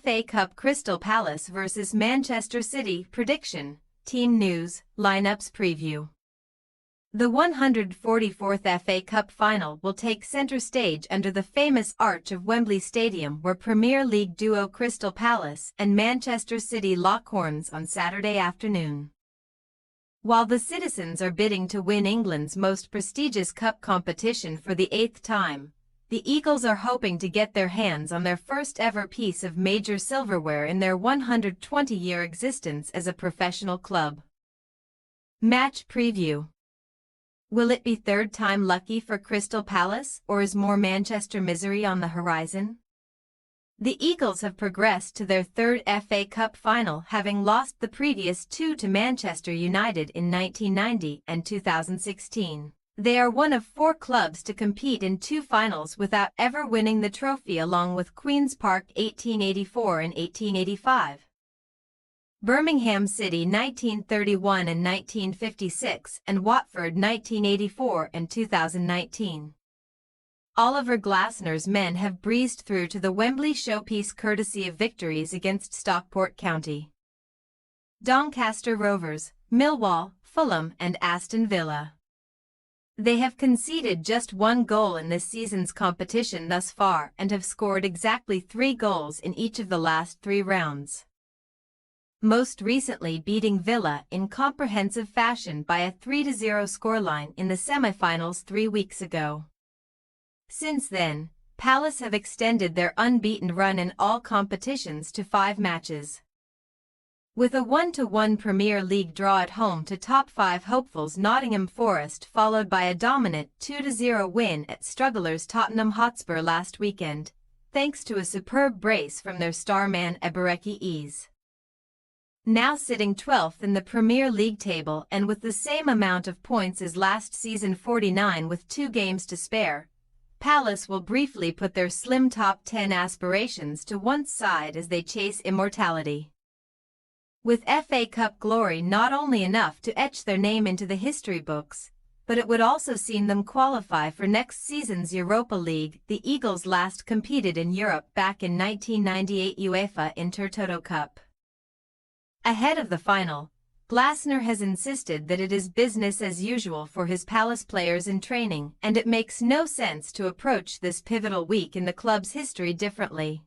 FA Cup Crystal Palace vs Manchester City prediction, team news, lineups preview. The 144th FA Cup final will take centre stage under the famous arch of Wembley Stadium, where Premier League duo Crystal Palace and Manchester City lock horns on Saturday afternoon. While the citizens are bidding to win England's most prestigious cup competition for the 8th time, the Eagles are hoping to get their hands on their first ever piece of major silverware in their 120-year existence as a professional club. Match preview. Will it be third time lucky for Crystal Palace, or is more Manchester misery on the horizon? The Eagles have progressed to their third FA Cup final, having lost the previous two to Manchester United in 1990 and 2016. They are one of 4 clubs to compete in 2 finals without ever winning the trophy, along with Queen's Park 1884 and 1885. Birmingham City 1931 and 1956, and Watford 1984 and 2019. Oliver Glasner's men have breezed through to the Wembley showpiece courtesy of victories against Stockport County, Doncaster Rovers, Millwall, Fulham and Aston Villa. They have conceded just 1 goal in this season's competition thus far and have scored exactly 3 goals in each of the last 3 rounds. Most recently beating Villa in comprehensive fashion by a 3-0 scoreline in the semi-finals 3 weeks ago. Since then, Palace have extended their unbeaten run in all competitions to 5 matches. With a 1-1 Premier League draw at home to top 5 hopefuls Nottingham Forest, followed by a dominant 2-0 win at strugglers Tottenham Hotspur last weekend, thanks to a superb brace from their star man Eberechi Eze. Now sitting 12th in the Premier League table and with the same amount of points as last season, 49 with 2 games to spare, Palace will briefly put their slim top 10 aspirations to one side as they chase immortality. With FA Cup glory not only enough to etch their name into the history books, but it would also see them qualify for next season's Europa League. The Eagles last competed in Europe back in 1998 UEFA Intertoto Cup. Ahead of the final, Glasner has insisted that it is business as usual for his Palace players in training, and it makes no sense to approach this pivotal week in the club's history differently,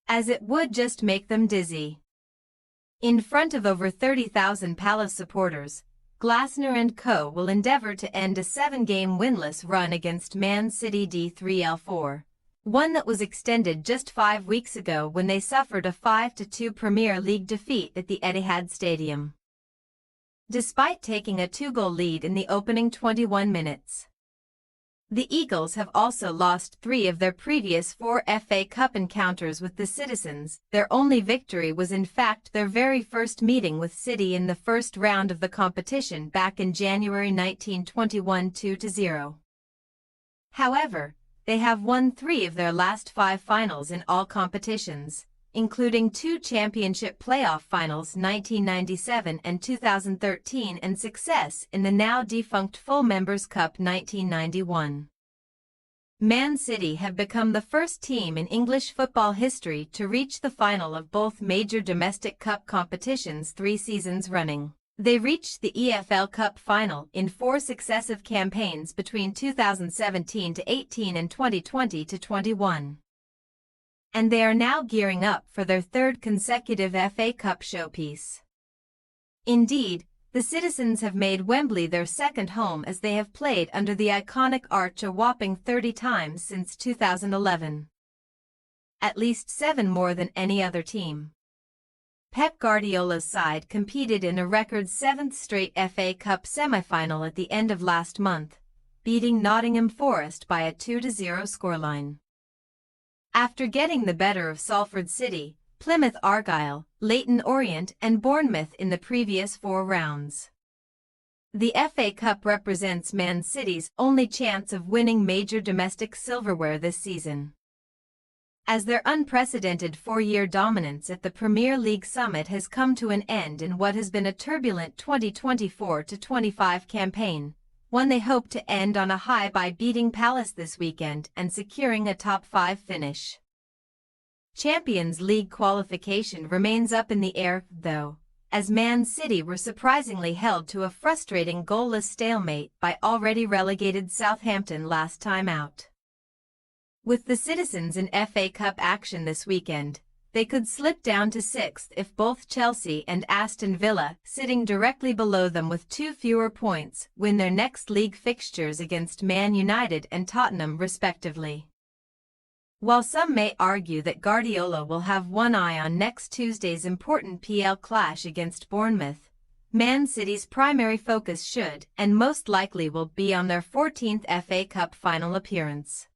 as it would just make them dizzy. In front of over 30,000 Palace supporters, Glasner and co. will endeavour to end a 7-game winless run against Man City D3L4, one that was extended just 5 weeks ago when they suffered a 5-2 Premier League defeat at the Etihad Stadium, despite taking a 2-goal lead in the opening 21 minutes. The Eagles have also lost 3 of their previous 4 FA Cup encounters with the citizens. Their only victory was in fact their very first meeting with City in the first round of the competition back in January 1921, 2-0. However, they have won 3 of their last 5 finals in all competitions, including 2 championship playoff finals 1997 and 2013 and success in the now defunct Full Members Cup 1991. Man City have become the first team in English football history to reach the final of both major domestic cup competitions 3 seasons running. They reached the EFL Cup final in 4 successive campaigns between 2017-18 and 2020-21. And they are now gearing up for their 3rd consecutive FA Cup showpiece. Indeed, the citizens have made Wembley their 2nd home, as they have played under the iconic arch a whopping 30 times since 2011. At least 7 more than any other team. Pep Guardiola's side competed in a record 7th straight FA Cup semi-final at the end of last month, beating Nottingham Forest by a 2-0 scoreline. After getting the better of Salford City, Plymouth Argyle, Leyton Orient and Bournemouth in the previous 4 rounds. The FA Cup represents Man City's only chance of winning major domestic silverware this season, as their unprecedented 4-year dominance at the Premier League summit has come to an end in what has been a turbulent 2024-25 campaign, one they hope to end on a high by beating Palace this weekend and securing a top 5 finish. Champions League qualification remains up in the air, though, as Man City were surprisingly held to a frustrating goalless stalemate by already relegated Southampton last time out. With the citizens in FA Cup action this weekend, they could slip down to 6th if both Chelsea and Aston Villa, sitting directly below them with 2 fewer points, win their next league fixtures against Man United and Tottenham respectively. While some may argue that Guardiola will have one eye on next Tuesday's important PL clash against Bournemouth, Man City's primary focus should and most likely will be on their 14th FA Cup final appearance.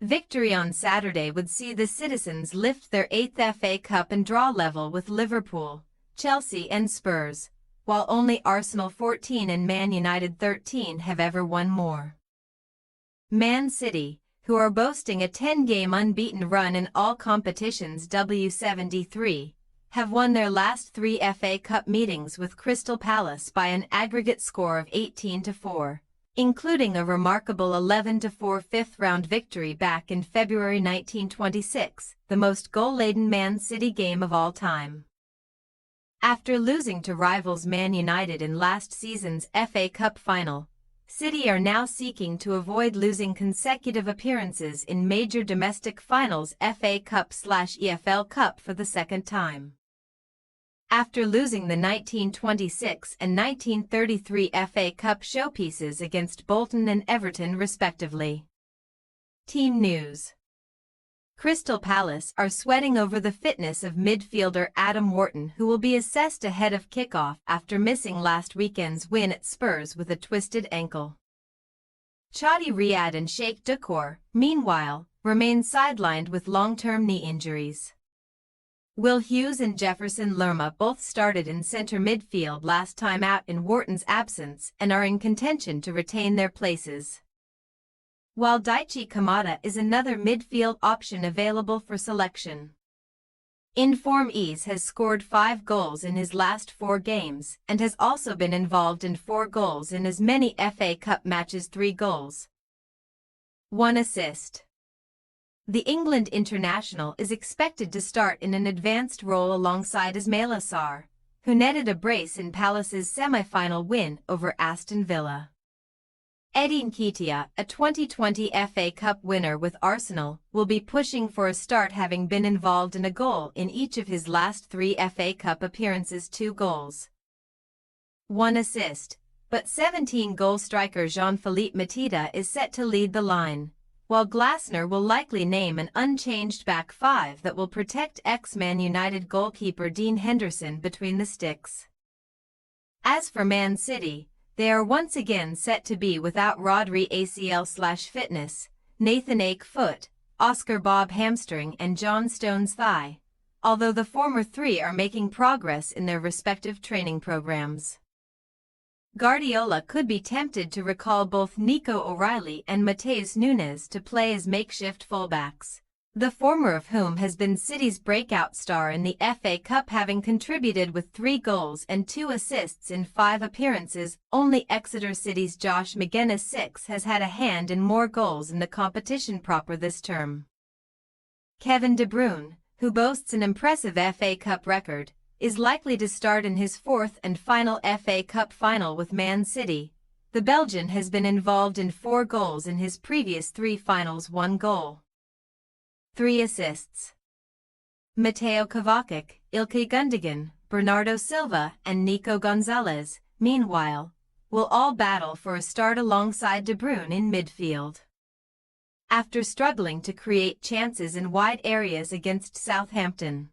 Victory on Saturday would see the citizens lift their 8th FA Cup and draw level with Liverpool, Chelsea and Spurs, while only Arsenal 14 and Man United 13 have ever won more. Man City, who are boasting a 10-game unbeaten run in all competitions W73, have won their last 3 FA Cup meetings with Crystal Palace by an aggregate score of 18-4. Including a remarkable 11-4 fifth-round victory back in February 1926, the most goal-laden Man City game of all time. After losing to rivals Man United in last season's FA Cup final, City are now seeking to avoid losing consecutive appearances in major domestic finals FA Cup/EFL Cup for the second time. After losing the 1926 and 1933 FA Cup showpieces against Bolton and Everton respectively. Team news. Crystal Palace are sweating over the fitness of midfielder Adam Wharton, who will be assessed ahead of kickoff after missing last weekend's win at Spurs with a twisted ankle. Chadi Riyad and Sheikh Dukour, meanwhile, remain sidelined with long-term knee injuries. Will Hughes and Jefferson Lerma both started in centre midfield last time out in Wharton's absence and are in contention to retain their places. While Daichi Kamada is another midfield option available for selection. Inform Ease has scored 5 goals in his last 4 games and has also been involved in 4 goals in as many FA Cup matches, 3 goals. 1 assist. The England international is expected to start in an advanced role alongside Ismaila Sarr, who netted a brace in Palace's semi-final win over Aston Villa. Eddie Nketiah, a 2020 FA Cup winner with Arsenal, will be pushing for a start, having been involved in a goal in each of his last 3 FA Cup appearances, 2 goals. 1 assist, but 17-goal striker Jean-Philippe Mateta is set to lead the line, while Glasner will likely name an unchanged back 5 that will protect ex-Man United goalkeeper Dean Henderson between the sticks. As for Man City, they are once again set to be without Rodri ACL/fitness, Nathan Ake foot, Oscar Bob hamstring and John Stones thigh, although the former 3 are making progress in their respective training programs. Guardiola could be tempted to recall both Nico O'Reilly and Matheus Nunes to play as makeshift fullbacks, the former of whom has been City's breakout star in the FA Cup, having contributed with 3 goals and 2 assists in 5 appearances. Only Exeter City's Josh McGuinness 6 has had a hand in more goals in the competition proper this term. Kevin De Bruyne, who boasts an impressive FA Cup record, is likely to start in his 4th and final FA Cup final with Man City. The Belgian has been involved in 4 goals in his previous 3 finals, 1 goal. 3 assists. Mateo Kovacic, Ilkay Gundogan, Bernardo Silva and Nico Gonzalez, meanwhile, will all battle for a start alongside De Bruyne in midfield. After struggling to create chances in wide areas against Southampton,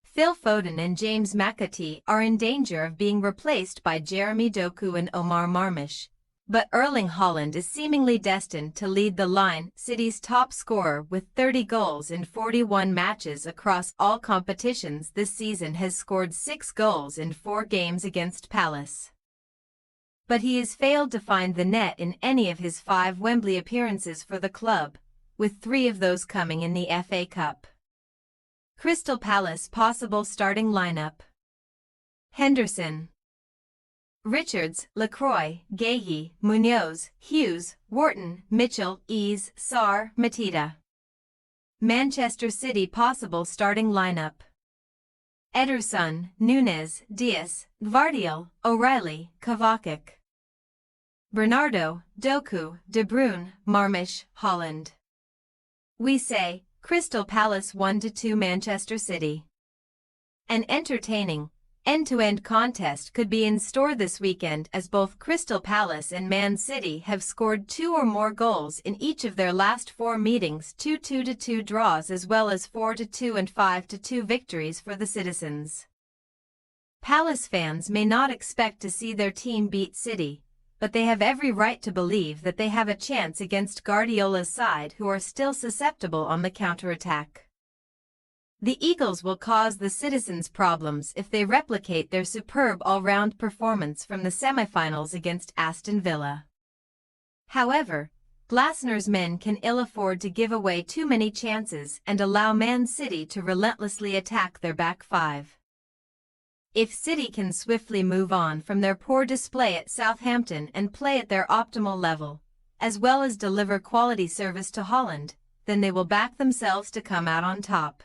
Phil Foden and James McAtee are in danger of being replaced by Jeremy Doku and Omar Marmish, but Erling Haaland is seemingly destined to lead the line. City's top scorer with 30 goals in 41 matches across all competitions this season has scored 6 goals in 4 games against Palace. But he has failed to find the net in any of his 5 Wembley appearances for the club, with 3 of those coming in the FA Cup. Crystal Palace possible starting lineup: Henderson, Richards, Lacroix, Guéhi, Munoz, Hughes, Wharton, Mitchell, Ease, Sarr, Mateta. Manchester City possible starting lineup. Ederson, Núñez, Diaz, Gvardiol, O'Reilly, Kovacic. Bernardo, Doku, De Bruyne, Marmish, Haaland. We say, Crystal Palace 1-2 Manchester City. An entertaining, end-to-end contest could be in store this weekend as both Crystal Palace and Man City have scored 2 or more goals in each of their last 4 meetings, 2-2 draws as well as 4-2 and 5-2 victories for the citizens. Palace fans may not expect to see their team beat City, but they have every right to believe that they have a chance against Guardiola's side, who are still susceptible on the counter-attack. The Eagles will cause the citizens problems if they replicate their superb all-round performance from the semi-finals against Aston Villa. However, Glasner's men can ill afford to give away too many chances and allow Man City to relentlessly attack their back 5. If City can swiftly move on from their poor display at Southampton and play at their optimal level, as well as deliver quality service to Haaland, then they will back themselves to come out on top.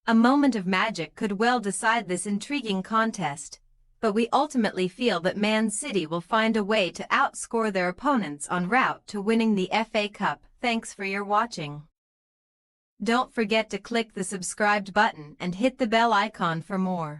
A moment of magic could well decide this intriguing contest, but we ultimately feel that Man City will find a way to outscore their opponents en route to winning the FA Cup. Thanks for your watching. Don't forget to click the subscribed button and hit the bell icon for more.